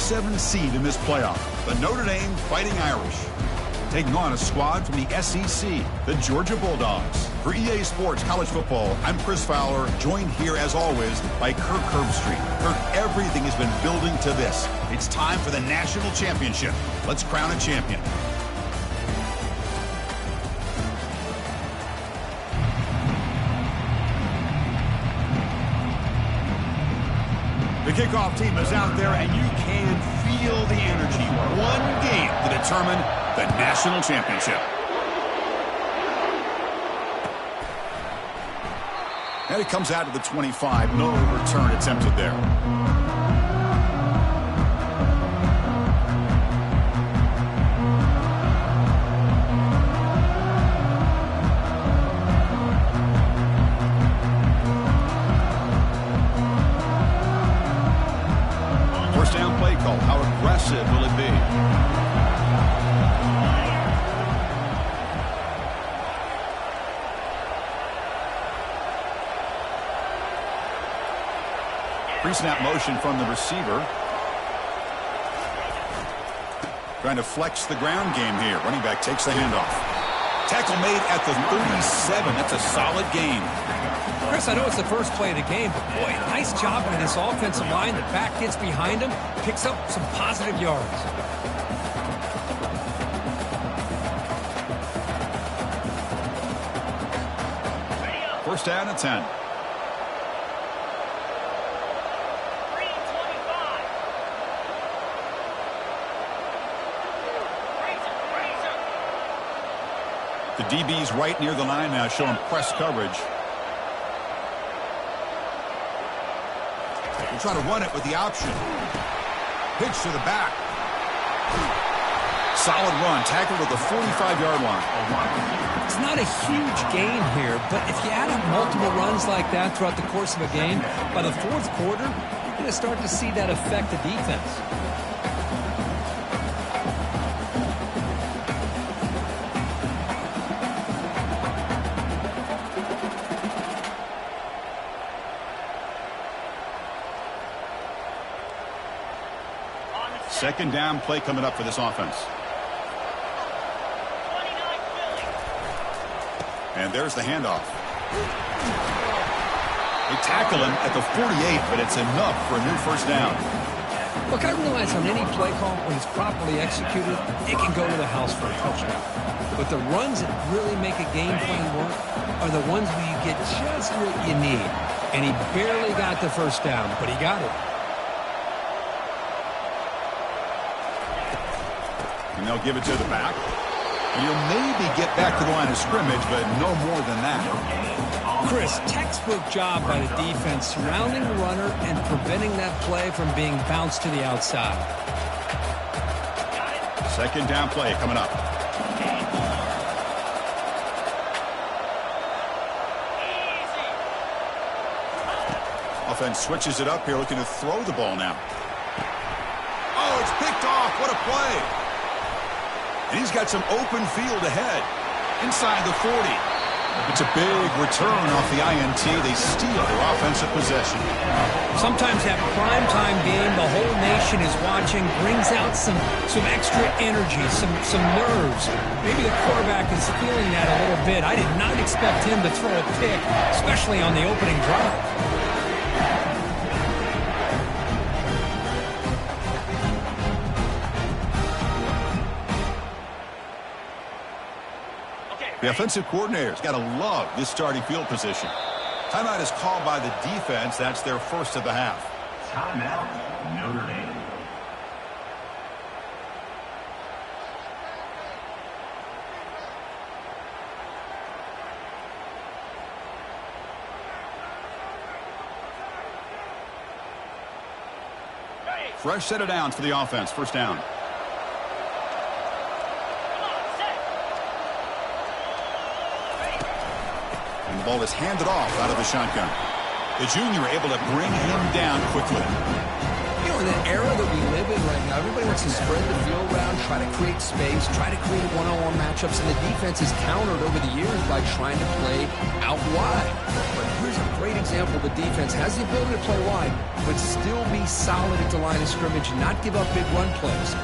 7 seed in this playoff, the Notre Dame Fighting Irish, taking on a squad from the SEC, the Georgia Bulldogs. For EA Sports College Football, I'm Chris Fowler, joined here as always by Kirk Herbstreit. Kirk, everything has been building to this. It's time for the national championship. Let's crown a champion. The kickoff team is out there, and you can feel the energy. One game to determine the national championship. And it comes out to the 25. No return attempted there. First down play call. How aggressive will it be? Pre-snap motion from the receiver. Trying to flex the ground game here. Running back takes the handoff. Tackle made at the 37. That's a solid gain. Chris, I know it's the first play of the game, but boy, nice job by this offensive line. The back gets behind him, picks up some positive yards. First down at 10. The DB's right near the line now, showing press coverage. We'll try to run it with the option. Pitch to the back. Solid run. Tackled at the 45-yard line. It's not a huge gain here, but if you add up multiple runs like that throughout the course of a game, by the fourth quarter, you're going to start to see that affect the defense. Second down play coming up for this offense. And there's the handoff. They tackle him at the 48, but it's enough for a new first down. Look, I realize on any play call, when it's properly executed, it can go to the house for a touchdown. But the runs that really make a game plan work are the ones where you get just what you need. And he barely got the first down, but he got it. And they'll give it to the back. And you'll maybe get back to the line of scrimmage, but no more than that. Chris, textbook job by the defense surrounding the runner and preventing that play from being bounced to the outside. Second down play coming up. Offense switches it up here, looking to throw the ball now. Oh, it's picked off. What a play. And he's got some open field ahead. Inside the 40. It's a big return off the INT. They steal their offensive possession. Sometimes that primetime game, the whole nation is watching, brings out some extra energy, some nerves. Maybe the quarterback is feeling that a little bit. I did not expect him to throw a pick, especially on the opening drive. The offensive coordinator's got to love this starting field position. Timeout is called by the defense. That's their first of the half. Timeout, Notre Dame. Fresh set of downs for the offense. First down. And the ball is handed off out of the shotgun. The junior able to bring him down quickly. You know, in the era that we live in right now, everybody wants to spread the field around, try to create space, try to create one-on-one matchups, and the defense is countered over the years by trying to play out wide. But here's a great example of the defense has the ability to play wide, but still be solid at the line of scrimmage and not give up big run plays.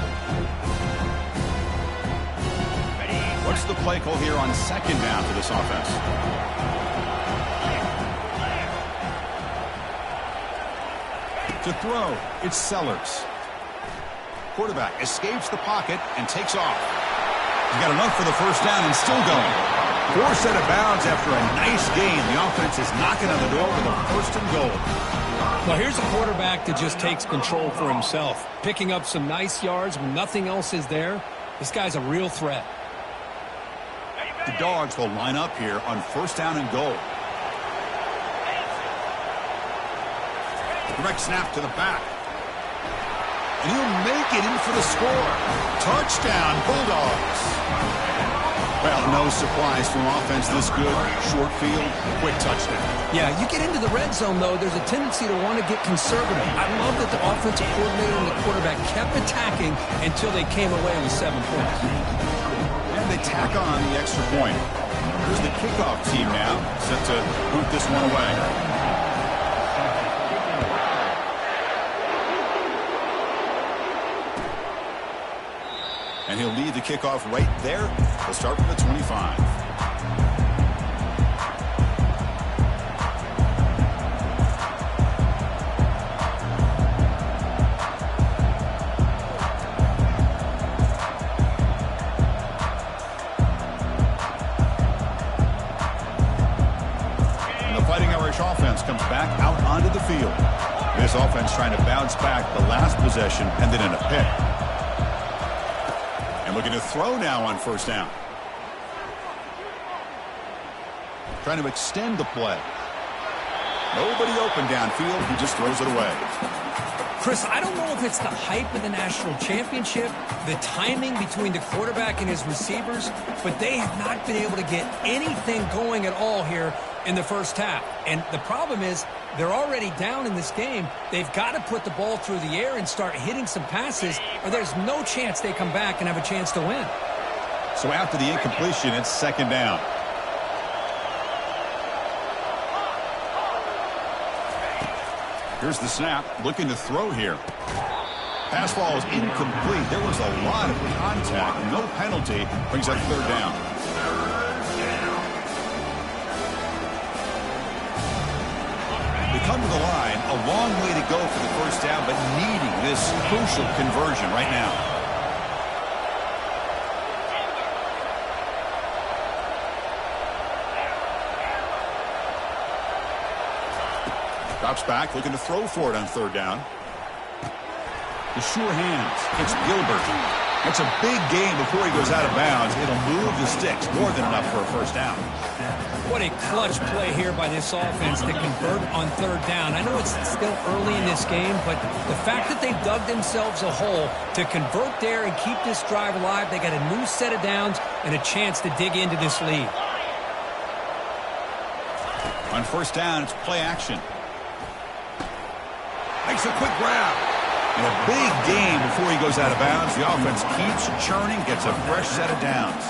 What's the play call here on second down for this offense? To throw, it's Sellers. Quarterback escapes the pocket and takes off. He's got enough for the first down and still going. Forced out of bounds after a nice game. The offense is knocking on the door with a first and goal. Well, here's a quarterback that just takes control for himself, picking up some nice yards when nothing else is there. This guy's a real threat. The Dogs will line up here on first down and goal. Direct snap to the back. And he'll make it in for the score. Touchdown, Bulldogs. Well, no surprise from offense this good. Short field, quick touchdown. Yeah, you get into the red zone, though, there's a tendency to want to get conservative. I love that the offensive coordinator and the quarterback kept attacking until they came away with 7 points. And they tack on the extra point. Here's the kickoff team now, set to boot this one away. And he'll lead the kickoff right there. We'll start from the 25. And the Fighting Irish offense comes back out onto the field. This offense trying to bounce back the last possession and then in a pick. Looking to throw now on first down. Trying to extend the play. Nobody open downfield. He just throws it away. Chris, I don't know if it's the hype of the national championship, the timing between the quarterback and his receivers, but they have not been able to get anything going at all here in the first half. And the problem is they're already down in this game. They've got to put the ball through the air and start hitting some passes, or there's no chance they come back and have a chance to win. So after the incompletion, it's second down. Here's the snap, looking to throw here. Pass ball is incomplete. There was a lot of contact. No penalty. Brings up third down. They come to the line. A long way to go for the first down, but needing this crucial conversion right now. Drops back, looking to throw for it on third down. The sure hands. It's Gilbert. It's a big game before he goes out of bounds. It'll move the sticks. More than enough for a first down. What a clutch play here by this offense to convert on third down. I know it's still early in this game, but the fact that they dug themselves a hole to convert there and keep this drive alive, they got a new set of downs and a chance to dig into this lead. On first down, it's play action. Makes a quick grab. And a big game before he goes out of bounds. The offense keeps churning, gets a fresh set of downs.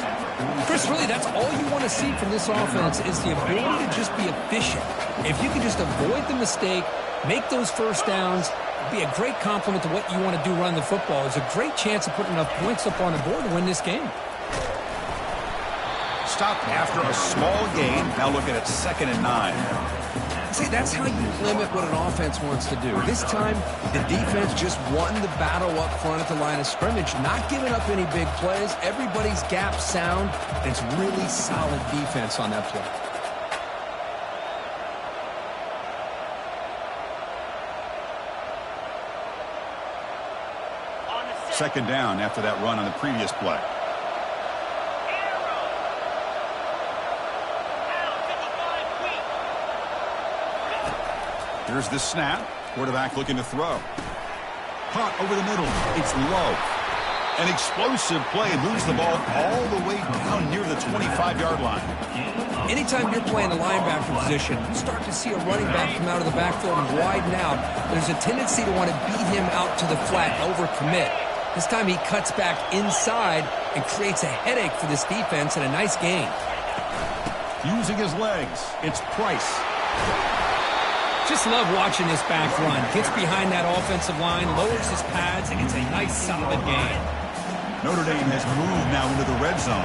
Chris, really, that's all you want to see from this offense is the ability to just be efficient. If you can just avoid the mistake, make those first downs, be a great compliment to what you want to do running the football. It's a great chance of putting enough points up on the board to win this game. Stopped after a small gain. Now looking at 2nd and 9. See, that's how you limit what an offense wants to do. This time, the defense just won the battle up front at the line of scrimmage, not giving up any big plays. Everybody's gap sound. It's really solid defense on that play. Second down after that run on the previous play. Here's the snap. Quarterback looking to throw. Caught over the middle. It's low. An explosive play moves the ball all the way down near the 25-yard line. Anytime you're playing the linebacker position, you start to see a running back come out of the backfield and widen out. There's a tendency to want to beat him out to the flat, overcommit. This time he cuts back inside and creates a headache for this defense and a nice gain. Using his legs, it's Price. Just love watching this back run. Gets behind that offensive line, lowers his pads, and it's a nice, solid gain. Notre Dame has moved now into the red zone.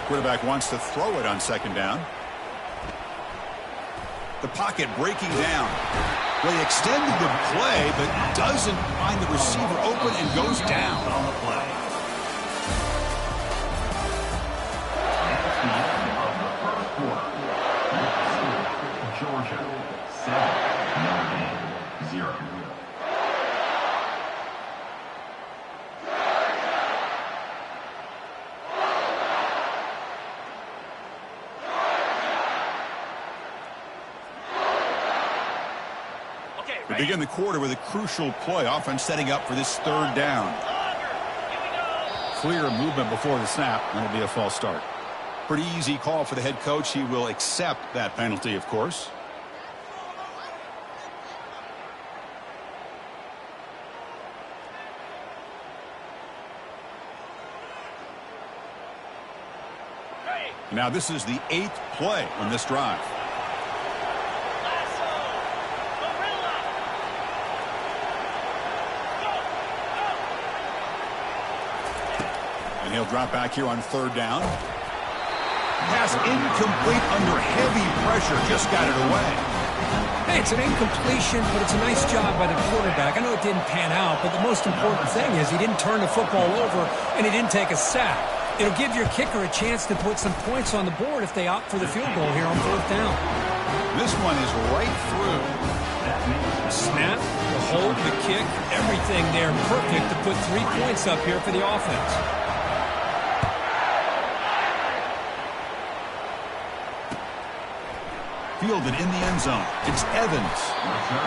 Quarterback wants to throw it on second down. The pocket breaking down. Well, he extended the play, but doesn't find the receiver open and goes down. On the play. That's the end of the first quarter. Georgia 7, Notre Dame 0. We begin the quarter with a crucial play. Offense setting up for this third down. Clear movement before the snap, and it'll be a false start. Pretty easy call for the head coach. He will accept that penalty, of course. Now this is the 8th play on this drive. And he'll drop back here on third down. Pass incomplete under heavy pressure. Just got it away. Hey, it's an incompletion, but it's a nice job by the quarterback. I know it didn't pan out, but the most important thing is he didn't turn the football over and he didn't take a sack. It'll give your kicker a chance to put some points on the board if they opt for the field goal here on fourth down. This one is right through. The snap, the hold, the kick, everything there perfect to put 3 points up here for the offense. Fielded in the end zone. It's Evans.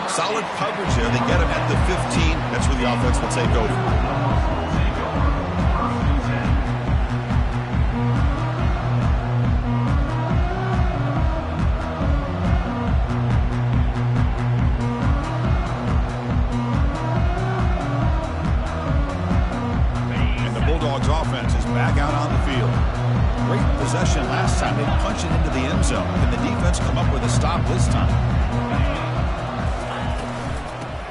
Solid coverage there. They get him at the 15. That's where the offense will take over. And the Bulldogs offense is back out on the field. Great possession last time. They punch it into the end zone. Can the defense come up with a stop this time?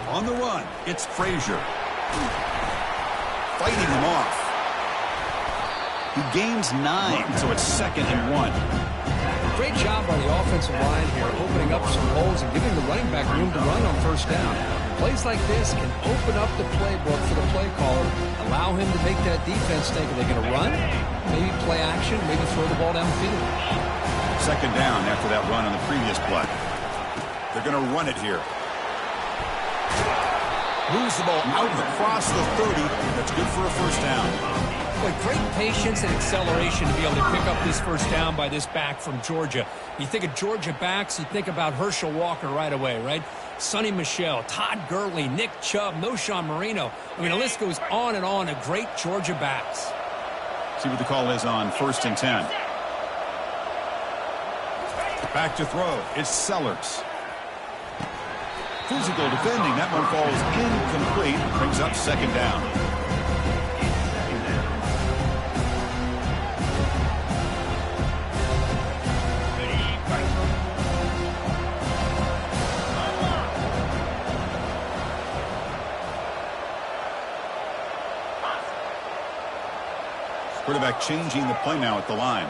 On the run, it's Frazier. Fighting him off. He gains 9, so it's 2nd and 1. Great job by the offensive line here, opening up some holes and giving the running back room to run on first down. Plays like this can open up the playbook for the play caller, allow him to make that defense think, are they going to run? Maybe play action, maybe throw the ball downfield. 2nd down after that run on the previous play. They're going to run it here. Moves the ball out across the 30. That's good for a first down. With great patience and acceleration to be able to pick up this first down by this back from Georgia. You think of Georgia backs, you think about Herschel Walker right away, right? Sonny Michel, Todd Gurley, Nick Chubb, Noshawn Marino. I mean, the list goes on and on of great Georgia backs. See what the call is on 1st and 10. Back to throw. It's Sellers. Physical defending. That one falls incomplete. Brings up 2nd down. Quarterback changing the play now at the line.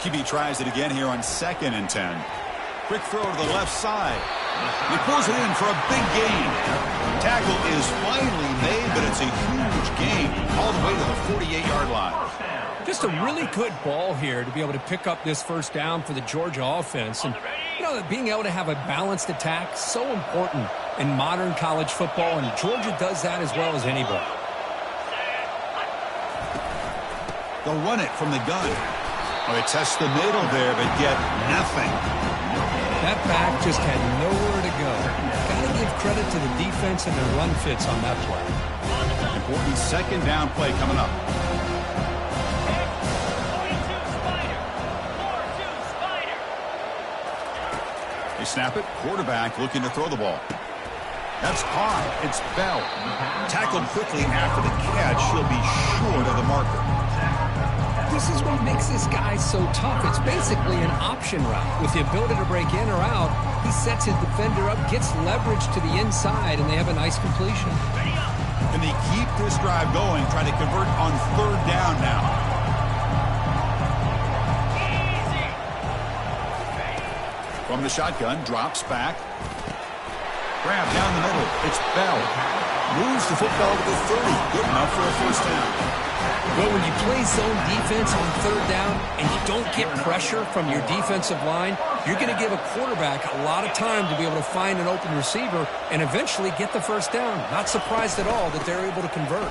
QB tries it again here on 2nd and 10. Quick throw to the left side. He pulls it in for a big gain. Tackle is finally made, but it's a huge gain all the way to the 48-yard line. Just a really good ball here to be able to pick up this first down for the Georgia offense. And, you know, being able to have a balanced attack, so important in modern college football, and Georgia does that as well as anybody. They'll run it from the gun. Oh, they test the middle there, but get nothing. That back just had nowhere to go. Got to give credit to the defense and their run fits on that play. Important 2nd down play coming up. They snap it. Quarterback looking to throw the ball. That's caught. It's Bell. Tackled quickly after the catch. He'll be short of the marker. This is what makes this guy so tough. It's basically an option route. With the ability to break in or out, he sets his defender up, gets leverage to the inside, and they have a nice completion. And they keep this drive going, trying to convert on third down now. From the shotgun, drops back. Grab down the middle. It's Bell. Moves the football to the 30. Good enough for a first down. Well, when you play zone defense on third down and you don't get pressure from your defensive line, you're going to give a quarterback a lot of time to be able to find an open receiver and eventually get the first down. Not surprised at all that they're able to convert.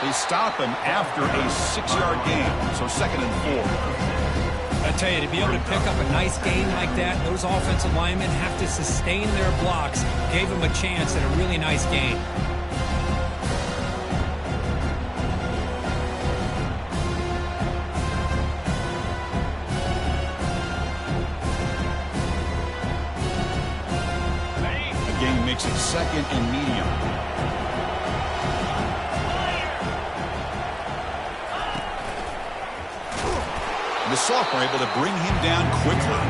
They stop him after a 6-yard gain, so 2nd and 4. I tell you, to be able to pick up a nice gain like that, those offensive linemen have to sustain their blocks. Gave them a chance at a really nice gain. The gain makes it 2nd and medium. The sophomore able to bring him down quickly.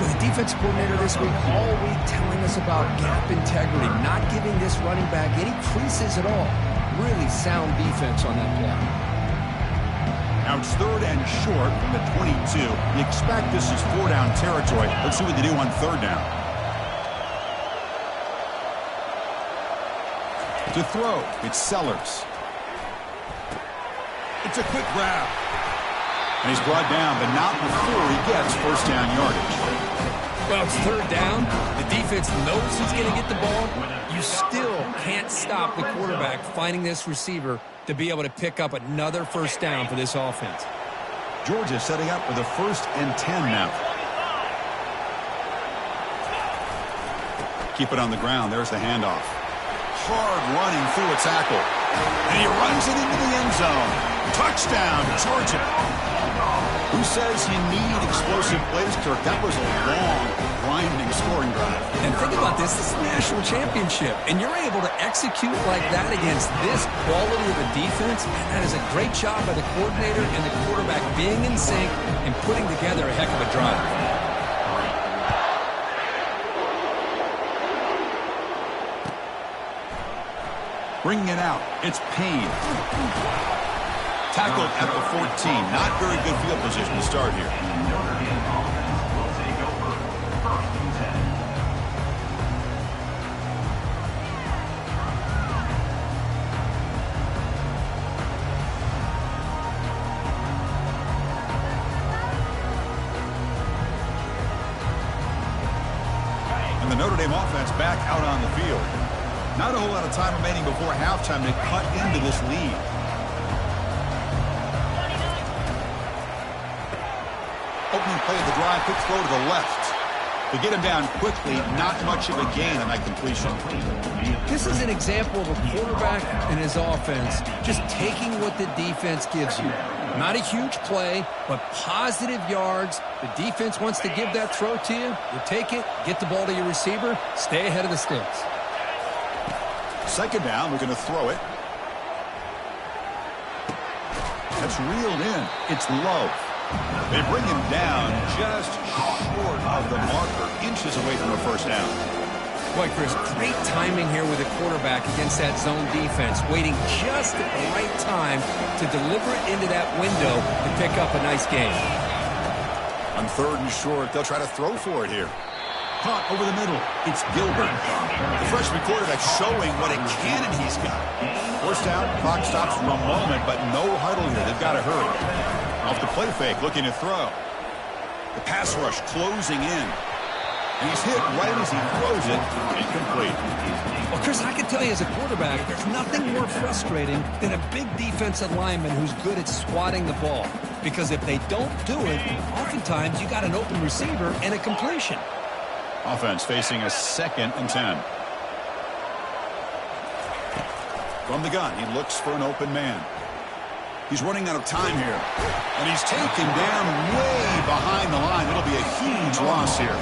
With the defense coordinator this week all week telling us about gap integrity, not giving this running back any creases at all. Really sound defense on that play. Now it's 3rd and short from the 22. You expect this is 4-down territory. Let's see what they do on 3rd down. To throw, it's Sellers. It's a quick grab. And he's brought down, but not before he gets first down yardage. Well, it's 3rd down. The defense knows he's going to get the ball. You still can't stop the quarterback finding this receiver to be able to pick up another first down for this offense. Georgia setting up with a 1st and 10 now. Keep it on the ground. There's the handoff. Hard running through a tackle. And he runs it into the end zone. Touchdown, Georgia. Who says you need explosive plays, Kirk? That was a long, grinding scoring drive. And think about this. This is a national championship. And you're able to execute like that against this quality of a defense. And that is a great job by the coordinator and the quarterback being in sync and putting together a heck of a drive. Bringing it out. It's Payne. Tackled at the 14. Not very good field position to start here. Will take over 1st and 10. And the Notre Dame offense back out on the field. Not a whole lot of time remaining before halftime to cut into this lead. Opening play of the drive, quick throw to the left. To get him down quickly, not much of a gain on that completion. This is an example of a quarterback and his offense just taking what the defense gives you. Not a huge play, but positive yards. The defense wants to give that throw to you. You take it, get the ball to your receiver, stay ahead of the sticks. 2nd down, we're going to throw it. That's reeled in. It's Love. They bring him down just short of the marker, inches away from a first down. Boy, Chris, great timing here with the quarterback against that zone defense, waiting just at the right time to deliver it into that window to pick up a nice gain. On 3rd and short, they'll try to throw for it here. Caught over the middle. It's Gilbert. The freshman quarterback showing what a cannon he's got. First down, clock stops for a moment, but no huddle here. They've got to hurry. Off the play fake, looking to throw. The pass rush closing in. And he's hit right as he throws it. Incomplete. Well, Chris, I can tell you as a quarterback, there's nothing more frustrating than a big defensive lineman who's good at swatting the ball. Because if they don't do it, oftentimes you got an open receiver and a completion. Offense facing a 2nd and 10. From the gun, he looks for an open man. He's running out of time here. And he's taken down way behind the line. It'll be a huge loss here.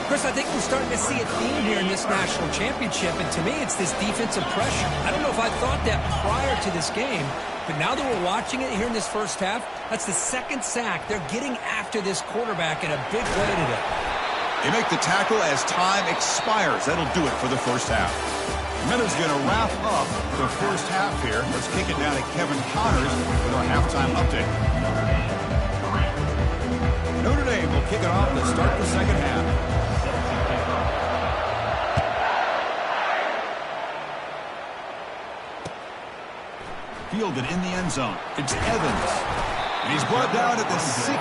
Chris, I think we're starting to see a theme here in this national championship, and to me, it's this defensive pressure. I don't know if I thought that prior to this game, but now that we're watching it here in this first half, that's the second sack. They're getting after this quarterback in a big way today. They make the tackle as time expires. That'll do it for the first half. Miller's going to wrap up the first half here. Let's kick it down to Kevin Connors with our halftime update. Notre Dame will kick it off to start the second half. Fielded in the end zone. It's Evans. And he's brought down at the 16.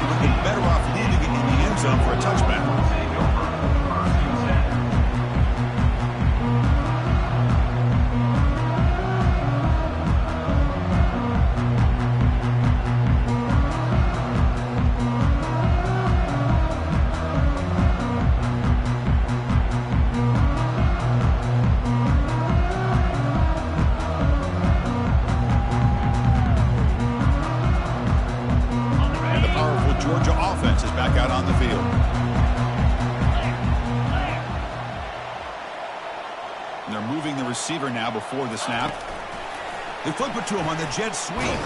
Looking better off leaving it in the end zone for a touchback. Georgia offense is back out on the field. And they're moving the receiver now before the snap. They flip it to him on the jet sweep.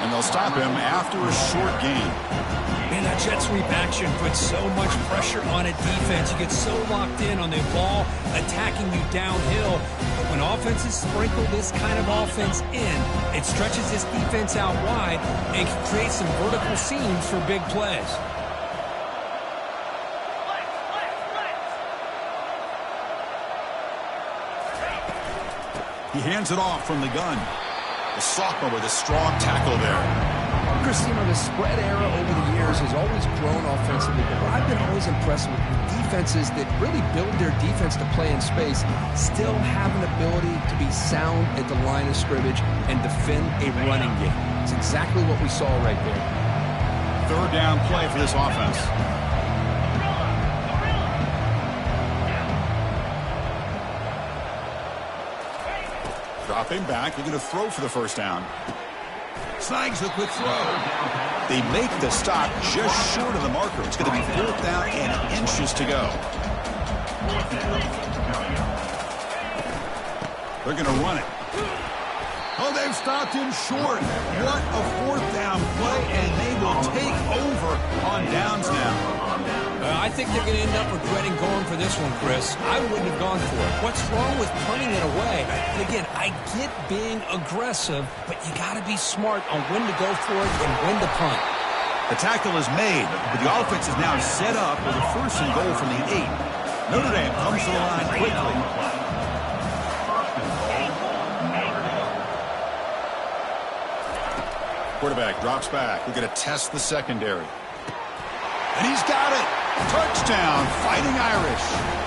And they'll stop him after a short gain. Man, that jet sweep action puts so much pressure on a defense. You get so locked in on the ball attacking you downhill. When offenses sprinkle this kind of offense in, it stretches this defense out wide and creates some vertical seams for big plays. He hands it off from the gun. The sophomore with a strong tackle there. Chris, you know, the spread era over the years has always grown offensively, but I've been always impressed with defenses that really build their defense to play in space, still have an ability to be sound at the line of scrimmage and defend a running game. It's exactly what we saw right there. Third down play for this offense. Dropping back, they're going to throw for the first down. Snags the quick throw. They make the stop just short of the marker. It's going to be fourth down and inches to go. They're going to run it. Oh, they've stopped him short. What a fourth down play, and they will take over on downs now. I think they're going to end up regretting going for this one, Chris. I wouldn't have gone for it. What's wrong with punting it away? And again, I get being aggressive, but you got to be smart on when to go for it and when to punt. The tackle is made, but the offense is now set up with a first and goal from the 8. Notre Dame comes to the line quickly. Quarterback drops back. We're going to test the secondary. And he's got it. Touchdown, Fighting Irish.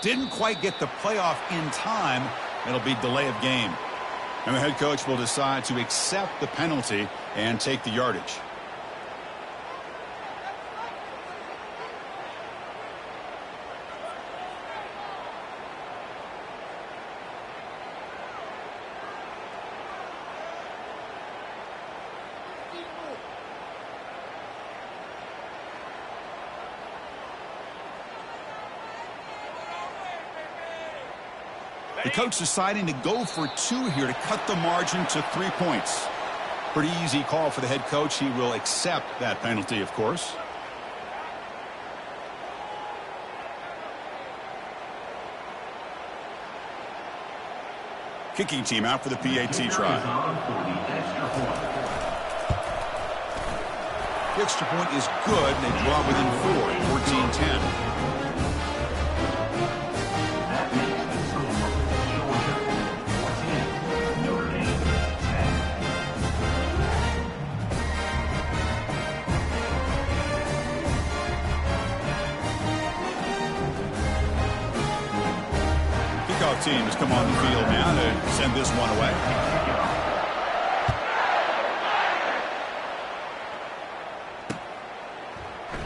Didn't quite get the playoff in time. It'll be delay of game. And the head coach will decide to accept the penalty and take the yardage. The coach deciding to go for 2 here to cut the margin to 3 points. Pretty easy call for the head coach. He will accept that penalty, of course. Kicking team out for the PAT try. The extra point is good, and they draw within 4, 14-10. kickoff team has come on the field now to send this one away.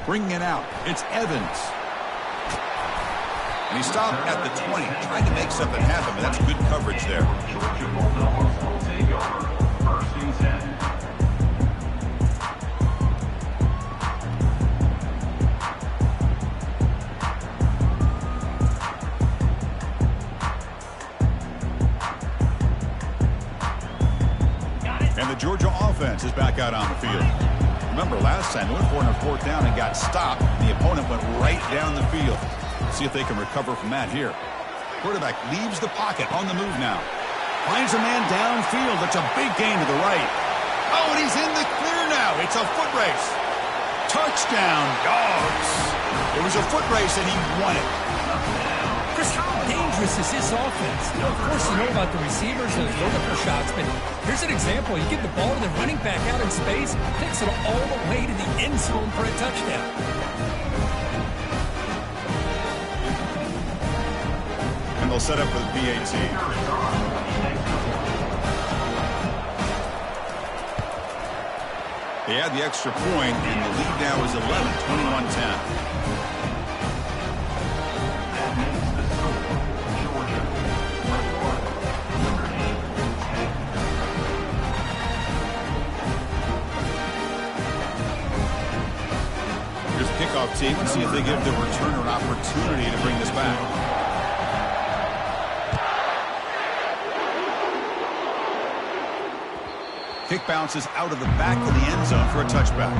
Bringing it out, it's Evans. And he stopped at the 20, trying to make something happen, but that's good coverage there. Georgia Bulldogs will take over. First and 10. And the Georgia offense is back out on the field. Remember, last time they went for it on 4th down and got stopped. The opponent went right down the field. See if they can recover from that here. Quarterback leaves the pocket on the move now. Finds a man downfield. That's a big gain to the right. Oh, and he's in the clear now. It's a foot race. Touchdown, Dogs. It was a foot race, and he won it. Chris, how dangerous is this offense? Now, of course, you know about the receivers and the vertical shots, but here's an example. You give the ball to the running back out in space, takes it all the way to the end zone for a touchdown. And they'll set up with PAT. They had the extra point, and the lead now is 11, 21-10. Kickoff team. Let's see if they give the returner an opportunity to bring this back. Kick bounces out of the back of the end zone for a touchback.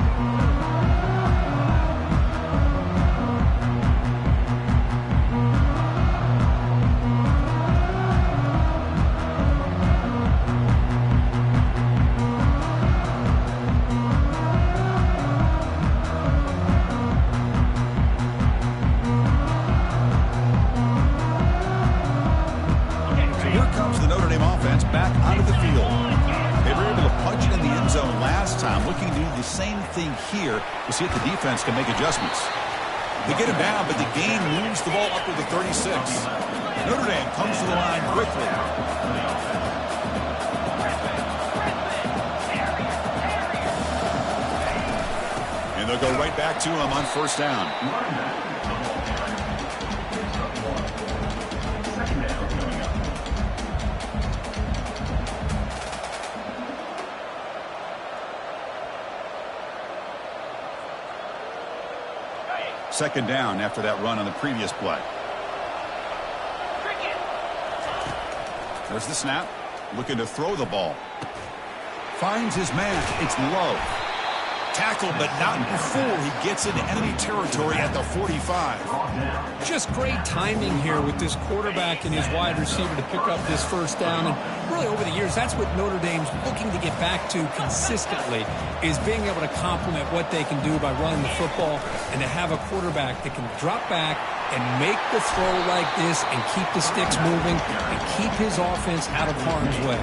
Here, we'll see if the defense can make adjustments. They get him down, but the game moves the ball up to the 36. Notre Dame comes to the line quickly. And they'll go right back to him on 1st down. Second down after that run on the previous play. There's the snap. Looking to throw the ball. Finds his man. It's low. Tackled, but not before he gets into enemy territory at the 45. Just great timing here with this quarterback and his wide receiver to pick up this 1st down. And really over the years, that's what Notre Dame's looking to get back to consistently, is being able to complement what they can do by running the football and to have a quarterback that can drop back and make the throw like this and keep the sticks moving and keep his offense out of harm's way.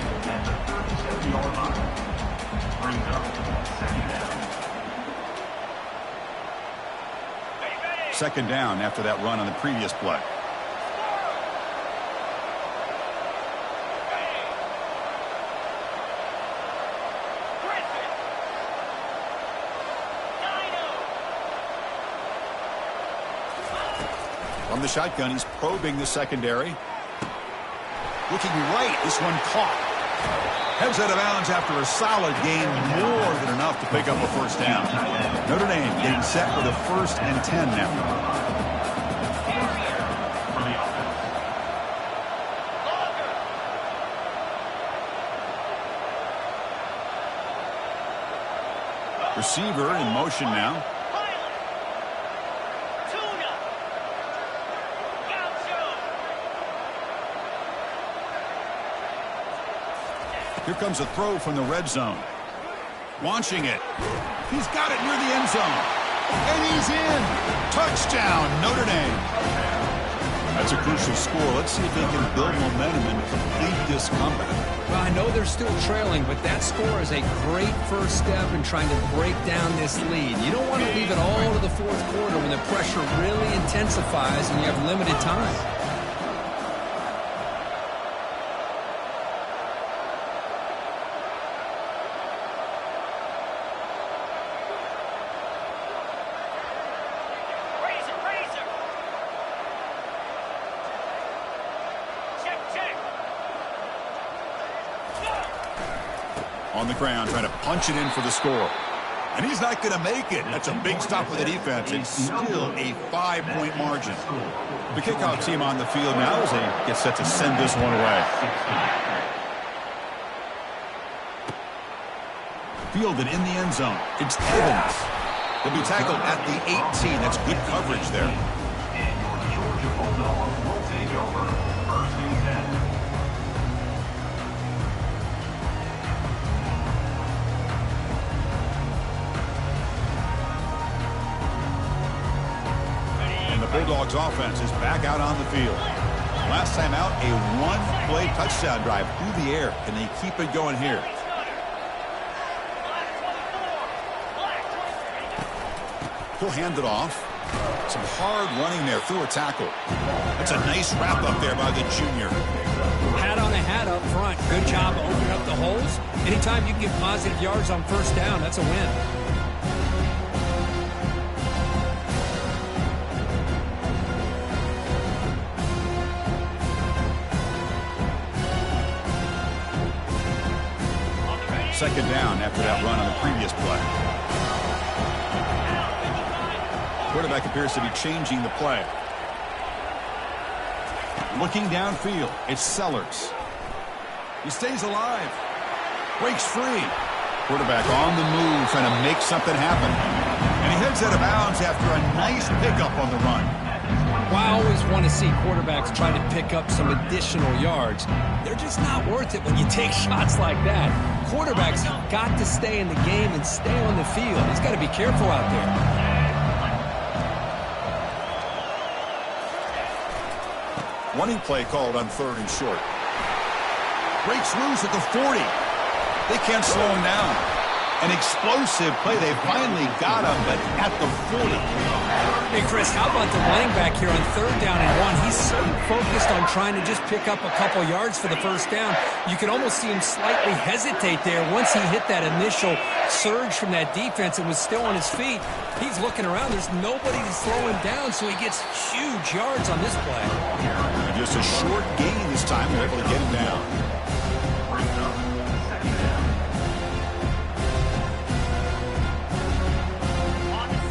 Second down after that run on the previous play. From the shotgun, he's probing the secondary. Looking right, this one caught. Heads out of bounds after a solid gain, more than enough to pick up a 1st down. Notre Dame getting set for the 1st and 10 now. Receiver in motion now. Here comes a throw from the red zone. Launching it. He's got it near the end zone. And he's in. Touchdown, Notre Dame. That's a crucial score. Let's see if they can build momentum and complete this comeback. Well, I know they're still trailing, but that score is a great first step in trying to break down this lead. You don't want to leave it all to the 4th quarter when the pressure really intensifies and you have limited time. On the ground, trying to punch it in for the score. And he's not going to make it. That's a big stop for the defense. It's still a 5-point margin. The kickoff team on the field now as they get set to send this one away. Fielded in the end zone. It's Evans. He'll be tackled at the 18. That's good coverage there. And your Georgia Bulldogs will take over 1st and 10. Bulldogs offense is back out on the field. Last time out, a one-play touchdown drive through the air. Can they keep it going here? He'll hand it off. Some hard running there through a tackle. That's a nice wrap up there by the junior. Hat on a hat up front. Good job opening up the holes. Anytime you can get positive yards on first down, that's a win. Second down after that run on the previous play. Quarterback appears to be changing the play. Looking downfield, it's Sellers. He stays alive. Breaks free. Quarterback on the move, trying to make something happen. And he heads out of bounds after a nice pickup on the run. Well, I always want to see quarterbacks try to pick up some additional yards. They're just not worth it when you take shots like that. Quarterbacks have got to stay in the game and stay on the field. He's got to be careful out there. Running play called on 3rd and short. Breaks loose at the 40. They can't slow him down. An explosive play. They finally got him, but at the 40. Hey, Chris, how about the running back here on 3rd down and 1? He's so focused on trying to just pick up a couple yards for the first down. You could almost see him slightly hesitate there once he hit that initial surge from that defense and was still on his feet. He's looking around. There's nobody to slow him down, so he gets huge yards on this play. And just a short gain this time. They're able to get him down.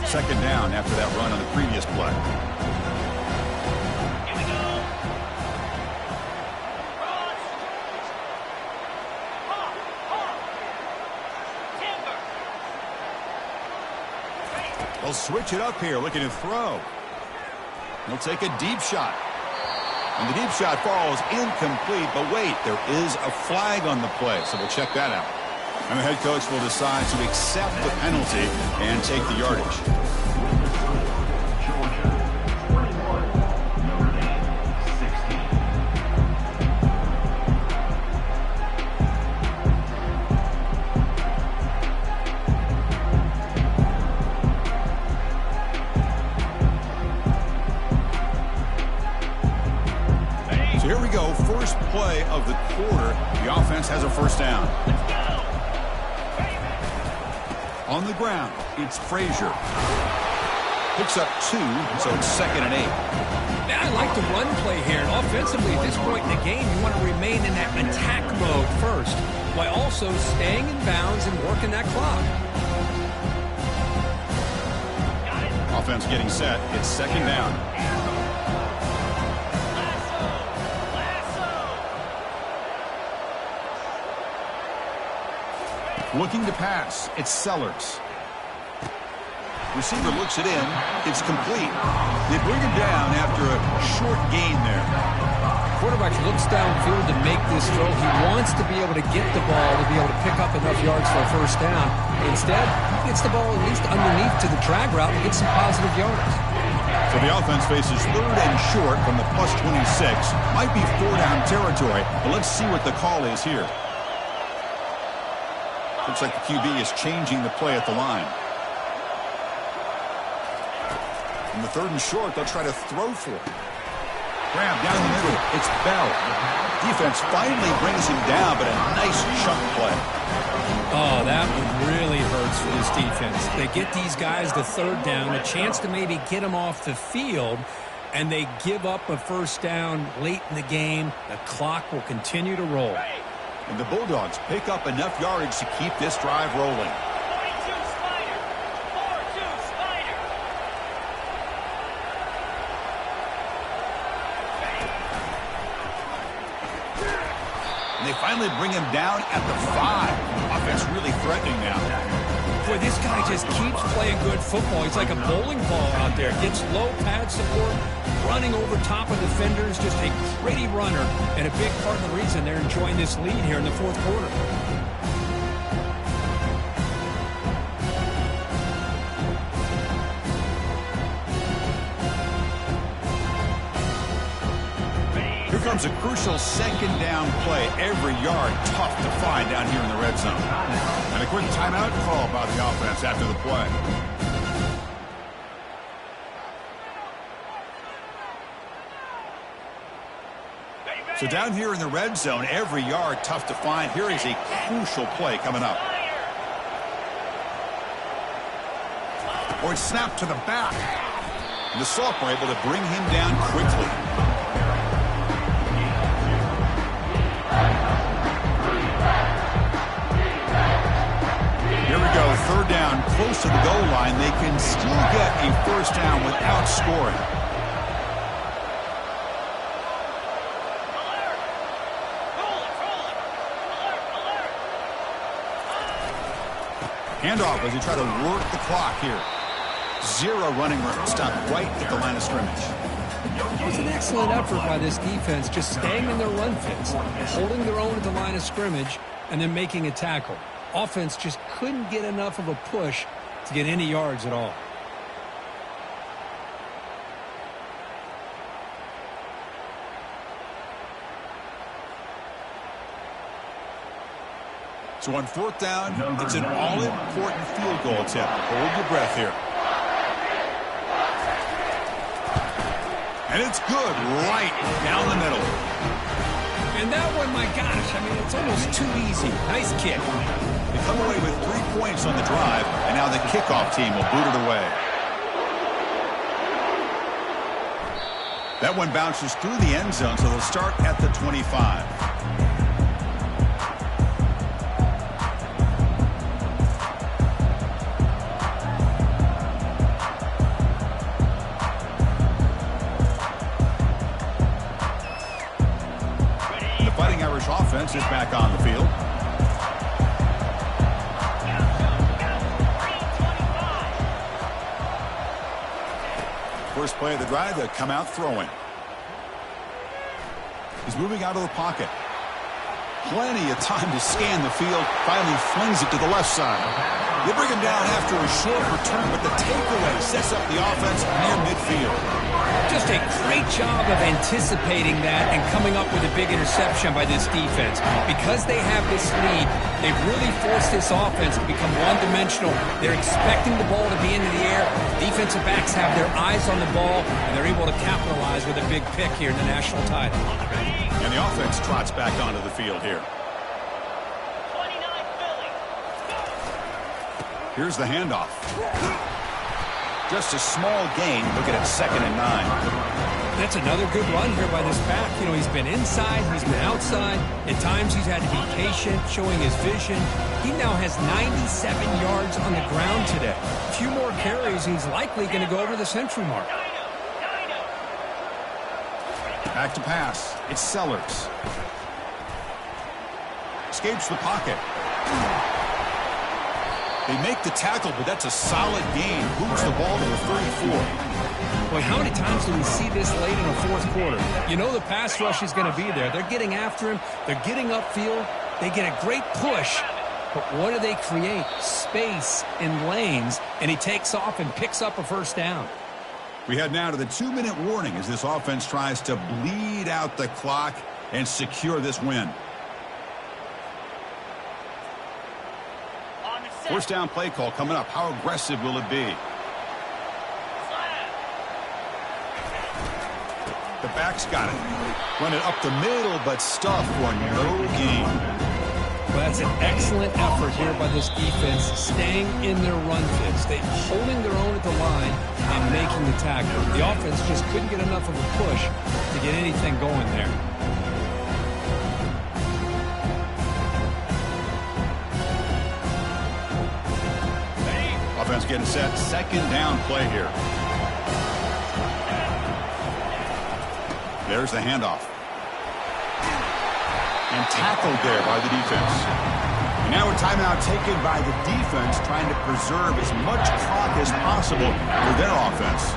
Second down after that run on the previous play. Here we go. Timber. They'll switch it up here, looking to throw. He'll take a deep shot. And the deep shot falls incomplete, but wait, there is a flag on the play, so we'll check that out. And the head coach will decide to accept the penalty and take the yardage. Georgia 21, Notre Dame 16. So here we go, first play of the quarter. The offense has a first down. Let's go. On the ground, it's Frazier. Picks up 2, so it's 2nd and 8. Now, I like the run play here. And offensively, at this point in the game, you want to remain in that attack mode first, while also staying in bounds and working that clock. Offense getting set. It's 2nd down. Looking to pass. It's Sellers. Receiver looks it in. It's complete. They bring him down after a short gain there. Quarterback looks downfield to make this throw. He wants to be able to get the ball to be able to pick up enough yards for a first down. Instead, he gets the ball at least underneath to the drag route and gets some positive yards. So the offense faces 3rd and short from the +26. Might be 4-down territory, but let's see what the call is here. Looks like the QB is changing the play at the line. In the 3rd and short, they'll try to throw for it. Grab down the middle. It's Bell. Defense finally brings him down, but a nice chunk play. Oh, that one really hurts for this defense. They get these guys the 3rd down, a chance to maybe get them off the field, and they give up a first down late in the game. The clock will continue to roll. And the Bulldogs pick up enough yardage to keep this drive rolling. And they finally bring him down at the 5. Offense really threatening now. Boy, this guy just keeps playing good football. He's like a bowling ball out there. Gets low pad support, running over top of defenders. Just a gritty runner, and a big part of the reason they're enjoying this lead here in the fourth quarter. Here comes a crucial second down play. Every yard tough to find down here in the red zone. And a quick timeout call by the offense after the play. So down here in the red zone, every yard tough to find. Here is a crucial play coming up. Or it's snapped to the back. And the sophomore able to bring him down quickly. Here we go, third down, close to the goal line. They can still get a first down without scoring. Handoff as they try to work the clock here. 0 running room. Stop right at the line of scrimmage. It was an excellent effort by this defense, just staying in their run fits, holding their own at the line of scrimmage, and then making a tackle. Offense just couldn't get enough of a push to get any yards at all. So on fourth down, it's an all-important field goal attempt. Hold your breath here. And it's good right down the middle. And that one, my gosh, I mean, it's almost too easy. Nice kick. They come away with 3 points on the drive, and now the kickoff team will boot it away. That one bounces through the end zone, so they'll start at the 25. The Fighting Irish offense is back on the field. First play of the drive, they come out throwing. He's moving out of the pocket. Plenty of time to scan the field. Finally flings it to the left side. They bring him down after a short return, but the takeaway sets up the offense near midfield. Just a great job of anticipating that and coming up with a big interception by this defense. Because they have this lead, they've really forced this offense to become one-dimensional. They're expecting the ball to be into the air. Defensive backs have their eyes on the ball, and they're able to capitalize with a big pick here in the national title. And the offense trots back onto the field here. Here's the handoff. Just a small gain. Looking at 2nd and 9. That's another good run here by this back. You know, he's been inside, he's been outside. At times he's had to be patient, showing his vision. He now has 97 yards on the ground today. A few more carries, he's likely going to go over the century mark. Back to pass. It's Sellers. Escapes the pocket. They make the tackle, but that's a solid gain. Boots the ball to the 34. Boy, how many times do we see this late in the fourth quarter? You know the pass rush is going to be there. They're getting after him. They're getting upfield. They get a great push. But what do they create? Space in lanes, and he takes off and picks up a first down. We head now to the 2-minute warning as this offense tries to bleed out the clock and secure this win. First down play call coming up. How aggressive will it be? The back's got it. Run it up the middle, but stuff for no gain. Well, that's an excellent effort here by this defense, staying in their run fits. They're holding their own at the line and making the tackle. The offense just couldn't get enough of a push to get anything going there. getting set. Second down play here. There's the handoff. And tackled there by the defense. And now a timeout taken by the defense, trying to preserve as much clock as possible for their offense.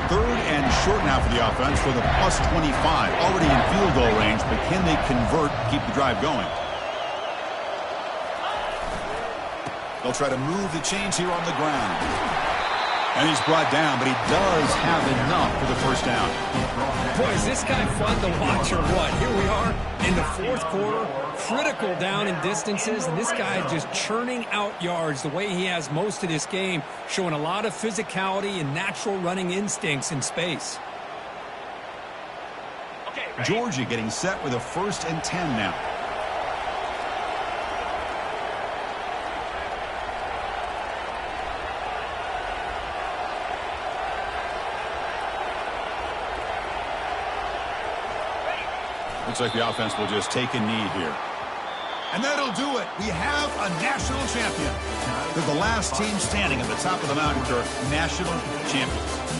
Third and short now for the offense for the plus 25. Already in field goal range, but can they convert, keep the drive going? They'll try to move the chains here on the ground. And he's brought down, but he does have enough for the first down. Boy, is this guy fun to watch or what? Here we are in the fourth quarter, critical down in distances, and this guy just churning out yards the way he has most of this game, showing a lot of physicality and natural running instincts in space. Georgia getting set with a 1st and 10 now. Looks like the offense will just take a knee here. And that'll do it. We have a national champion. They're the last team standing at the top of the mountain, Kirk. National champions.